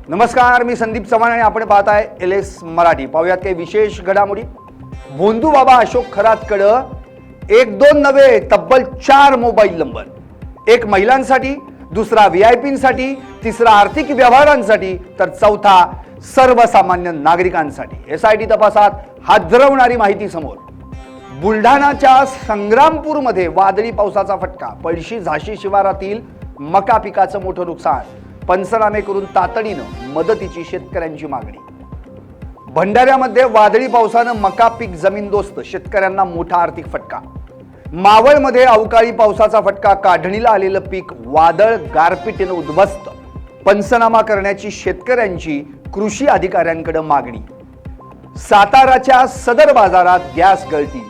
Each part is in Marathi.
नमस्कार, मी संदीप चव्हाण आणि आपण पाहताय LS मराठी। पाहूयात काही विशेष घडामोडी। भोंदू बाबा अशोक खरातकडे एक दोन नवे तब्बल 4 मोबाईल नंबर, एक महिलांसाठी, दुसरा VIPंसाठी, तिसरा आर्थिक व्यवहारांसाठी तर चौथा सर्वसामान्य नागरिकांसाठी। SIT तपासात हादरवणारी माहिती समोर। बुलढाणाच्या संग्रामपूरमध्ये वादळी पावसाचा फटका, पळशी झाशी शिवारातील मका पिकाचं मोठं नुकसान, पंचनामे करून तातडीनं मदतीची शेतकऱ्यांची मागणी। भंडाऱ्यामध्ये वादळी पावसानं मका पीक जमीनदोस्त, शेतकऱ्यांना मोठा आर्थिक फटका। मावळमध्ये अवकाळी पावसाचा फटका, काढणीला आलेलं पीक वादळ गारपिटीनं उद्ध्वस्त, पंचनामा करण्याची शेतकऱ्यांची कृषी अधिकाऱ्यांकडे मागणी। साताराच्या सदर बाजारात गॅस गळती,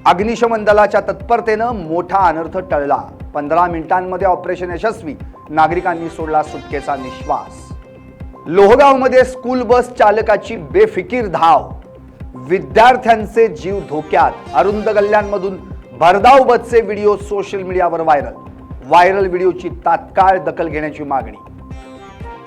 अग्निशमन दलाच्या तत्परतेनं मोठा अनर्थ टळला। 15 मिनिटांमध्ये ऑपरेशन यशस्वी, नागरिकांनी सोडला सुटकेचा निश्वास। लोहगावमध्ये स्कूल बस चालकाची बेफिकीर धाव, विद्यार्थ्यांचे जीव धोक्यात। अरुंद गल्ल्यांमधून भरधाव बसचे व्हिडिओ सोशल मीडियावर व्हायरल व्हिडिओची तात्काळ दखल घेण्याची मागणी।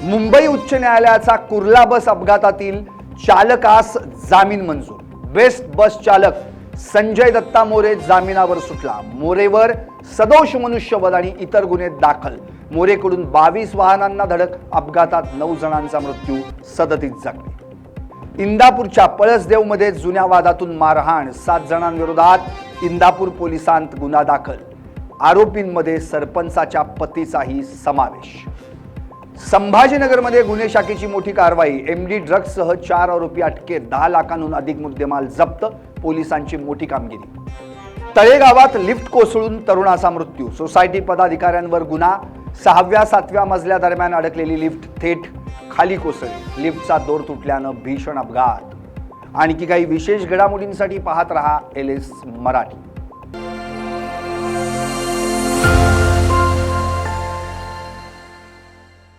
मुंबई उच्च न्यायालयाचा कुर्ला बस अपघातातील चालकास जामीन मंजूर। बेस्ट बस चालक संजय दत्ता मोरे जामिनावर सुटला। मोरेवर सदोष मनुष्यवध आणि इतर गुन्हे दाखल। मोरेकडून 22 वाहनांना धडक, अपघातात 9 जणांचा मृत्यू, 37 जखमी। इंदापूरच्या पळसदेवमध्ये जुन्या वादातून मारहाण, 7 जणांविरोधात इंदापूर पोलिसांत गुन्हा दाखल। आरोपींमध्ये सरपंचाच्या पतीचाही समावेश। संभाजीनगरमध्ये गुन्हे शाखेची मोठी कारवाई, MD ड्रग्जसह 4 आरोपी अटकेत, 10 लाखांहून अधिक मुद्देमाल जप्त, पोलिसांची मोठी कामगिरी। तळेगावात लिफ्ट कोसळून तरुणाचा मृत्यू, सोसायटी पदाधिकाऱ्यांवर गुन्हा। 6व्या-7व्या मजल्यादरम्यान अडकलेली लिफ्ट थेट खाली कोसळली, लिफ्टचा दोर तुटल्यानं भीषण अपघात। आणखी काही विशेष घडामोडींसाठी पाहत रहा LS मराठी।